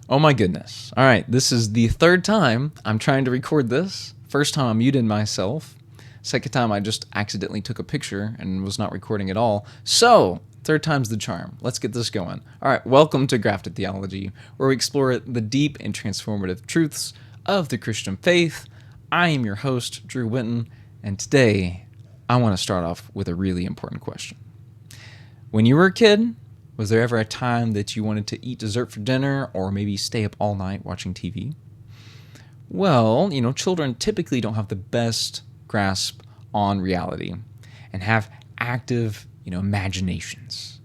Oh my goodness. All right, this is the third time I'm trying to record this. First time I muted myself. Second time I just accidentally took a picture and was not recording at all. So, third time's the charm. Let's get this going. All right, welcome to Grafted Theology, where we explore the deep and transformative truths of the Christian faith. I am your host, Drew Winton, and today I want to start off with a really important question. When you were a kid, was there ever a time that you wanted to eat dessert for dinner or maybe stay up all night watching TV? Well, children typically don't have the best grasp on reality and have active, imaginations.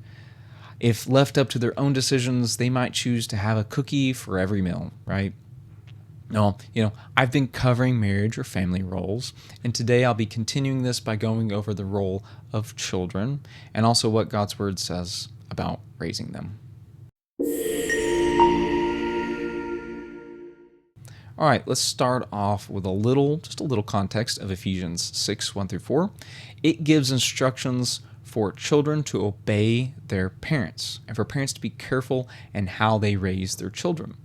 If left up to their own decisions, they might choose to have a cookie for every meal, right? No, I've been covering marriage or family roles, and today I'll be continuing this by going over the role of children and also what God's Word says about raising them. All right, let's start off with just a little context of Ephesians 6, 1 through 4. It gives instructions for children to obey their parents and for parents to be careful in how they raise their children.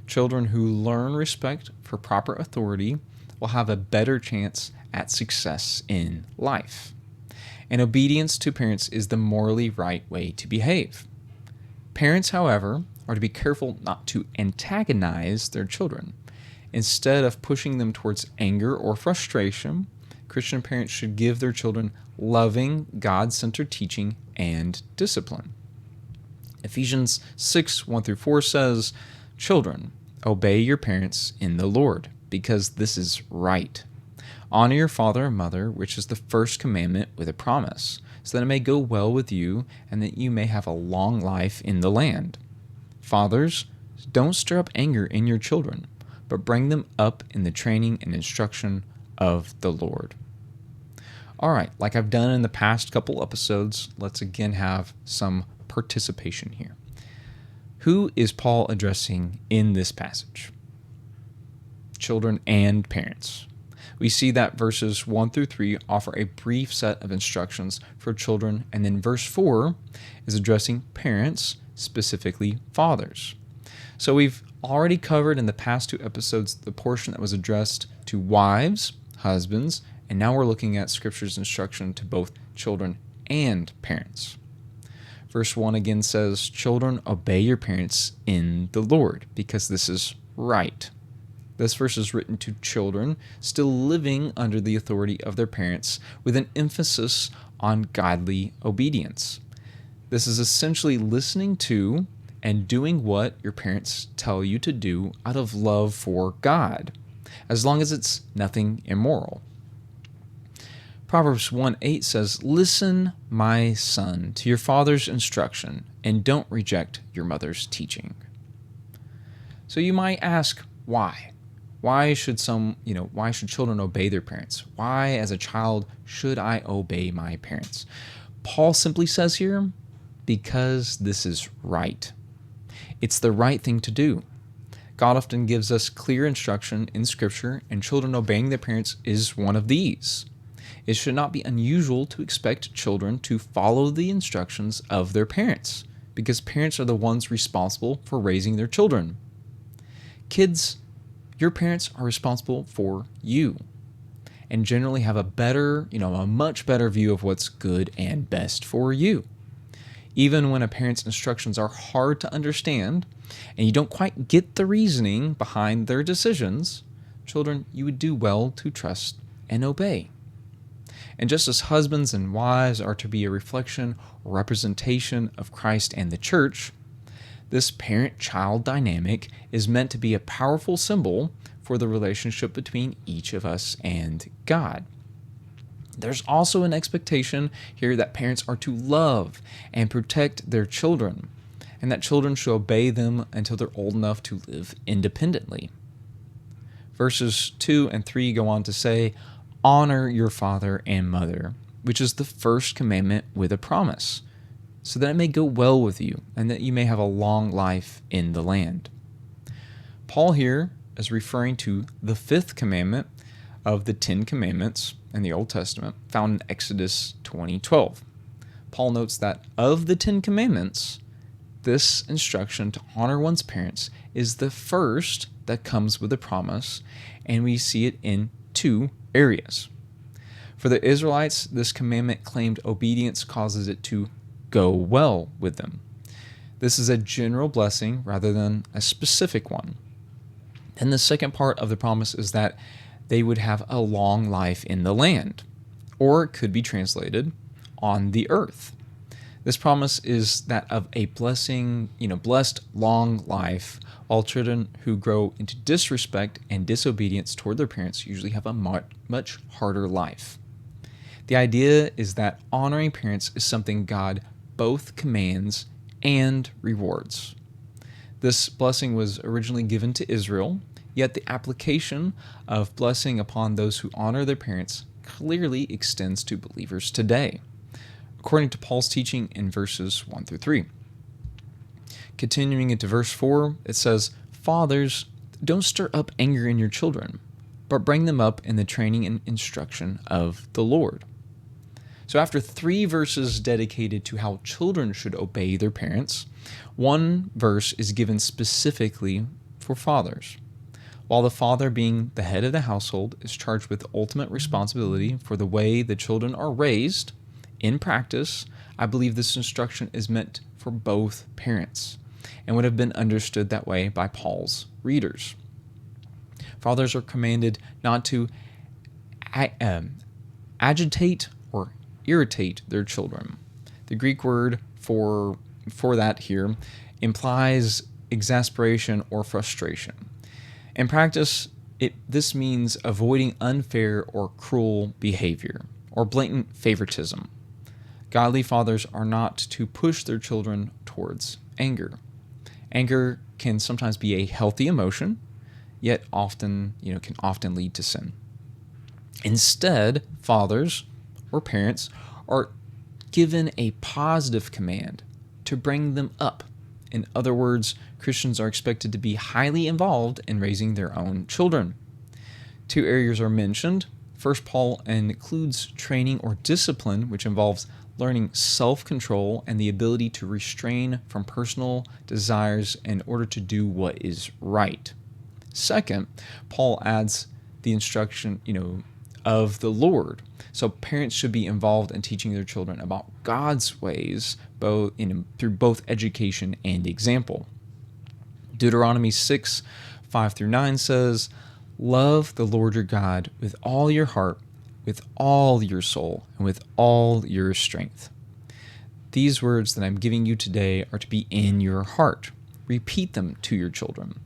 Children who learn respect for proper authority will have a better chance at success in life. And obedience to parents is the morally right way to behave. Parents, however, are to be careful not to antagonize their children. Instead of pushing them towards anger or frustration, Christian parents should give their children loving, God-centered teaching and discipline. Ephesians 6, 1 through 4 says, "Children, obey your parents in the Lord, because this is right. Honor your father and mother, which is the first commandment with a promise, so that it may go well with you and that you may have a long life in the land. Fathers, don't stir up anger in your children, but bring them up in the training and instruction of the Lord." All right, like I've done in the past couple episodes, let's again have some participation here. Who is Paul addressing in this passage? Children and parents. We see that verses 1 through 3 offer a brief set of instructions for children, and then verse 4 is addressing parents, specifically fathers. So we've already covered in the past two episodes the portion that was addressed to wives, husbands, and now we're looking at Scripture's instruction to both children and parents. Verse 1 again says, "Children, obey your parents in the Lord, because this is right." This verse is written to children still living under the authority of their parents, with an emphasis on godly obedience. This is essentially listening to and doing what your parents tell you to do out of love for God, as long as it's nothing immoral. Proverbs 1:8 says, "Listen, my son, to your father's instruction, and don't reject your mother's teaching." So you might ask, why? Why should children obey their parents? Why, as a child, should I obey my parents? Paul simply says here, because this is right. It's the right thing to do. God often gives us clear instruction in Scripture, and children obeying their parents is one of these. It should not be unusual to expect children to follow the instructions of their parents, because parents are the ones responsible for raising their children. Kids, your parents are responsible for you, and generally have a much better view of what's good and best for you. Even when a parent's instructions are hard to understand, and you don't quite get the reasoning behind their decisions, children, you would do well to trust and obey. And just as husbands and wives are to be a reflection or representation of Christ and the church, this parent-child dynamic is meant to be a powerful symbol for the relationship between each of us and God. There's also an expectation here that parents are to love and protect their children, and that children should obey them until they're old enough to live independently. Verses 2 and 3 go on to say, "Honor your father and mother, which is the first commandment with a promise, so that it may go well with you, and that you may have a long life in the land." Paul here is referring to the fifth commandment of the 10 Commandments in the Old Testament, found in Exodus 20:12. Paul notes that of the 10 Commandments, This instruction to honor one's parents is the first that comes with a promise, and we see it in two areas. For the Israelites, this commandment claimed obedience causes it to go well with them. This is a general blessing rather than a specific one. And the second part of the promise is that they would have a long life in the land, or it could be translated on the earth. This promise is that of a blessing, blessed long life, while children who grow into disrespect and disobedience toward their parents usually have a much harder life. The idea is that honoring parents is something God both commands and rewards. This blessing was originally given to Israel, yet the application of blessing upon those who honor their parents clearly extends to believers today, according to Paul's teaching in verses 1 through 3. Continuing into verse 4, it says, "Fathers, don't stir up anger in your children, but bring them up in the training and instruction of the Lord." So after 3 verses dedicated to how children should obey their parents, one verse is given specifically for fathers. While the father, being the head of the household, is charged with ultimate responsibility for the way the children are raised, in practice, I believe this instruction is meant for both parents and would have been understood that way by Paul's readers. Fathers are commanded not to agitate or irritate their children. The Greek word for that here implies exasperation or frustration. In practice, this means avoiding unfair or cruel behavior or blatant favoritism. Godly fathers are not to push their children towards anger. Anger can sometimes be a healthy emotion, yet often, can often lead to sin. Instead, fathers or parents are given a positive command to bring them up. In other words, Christians are expected to be highly involved in raising their own children. 2 areas are mentioned. First, Paul includes training or discipline, which involves learning self-control and the ability to restrain from personal desires in order to do what is right. Second, Paul adds the instruction, of the Lord. So parents should be involved in teaching their children about God's ways, through both education and example. Deuteronomy 6, 5 through 9 says, "Love the Lord your God with all your heart, with all your soul, and with all your strength." These words that I'm giving you today are to be in your heart. Repeat them to your children.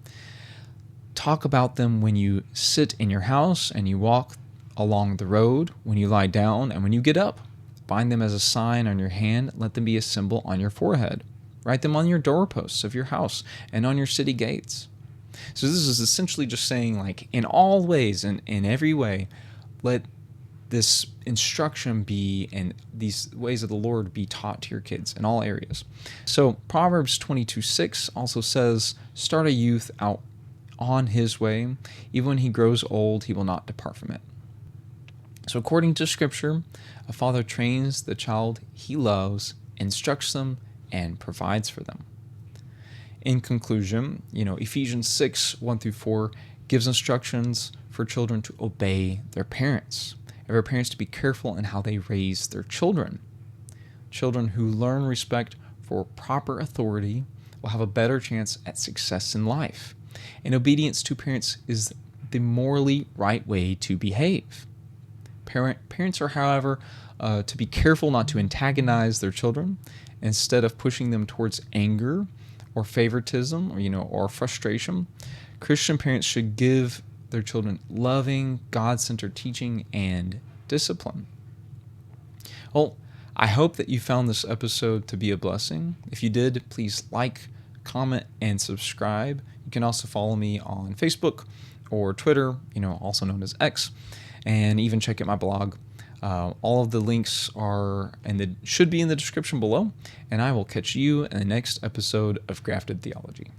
Talk about them when you sit in your house and you walk along the road, when you lie down, and when you get up. Bind them as a sign on your hand. Let them be a symbol on your forehead. Write them on your doorposts of your house and on your city gates. So this is essentially just saying, in all ways and in every way, let this instruction be, and these ways of the Lord be taught to your kids in all areas. So Proverbs 22:6 also says, "Start a youth out on his way. Even when he grows old, he will not depart from it." So according to Scripture, a father trains the child he loves, instructs them, and provides for them. In conclusion, Ephesians 6, 1 through 4 gives instructions for children to obey their parents, and for parents to be careful in how they raise their children. Children who learn respect for proper authority will have a better chance at success in life. And obedience to parents is the morally right way to behave. Parents are, however, to be careful not to antagonize their children. Instead of pushing them towards anger or favoritism or frustration, Christian parents should give their children loving, God-centered teaching and discipline. Well, I hope that you found this episode to be a blessing. If you did, please like, comment, and subscribe. You can also follow me on Facebook or Twitter, also known as X, and even check out my blog. All of the links should be in the description below, and I will catch you in the next episode of Grafted Theology.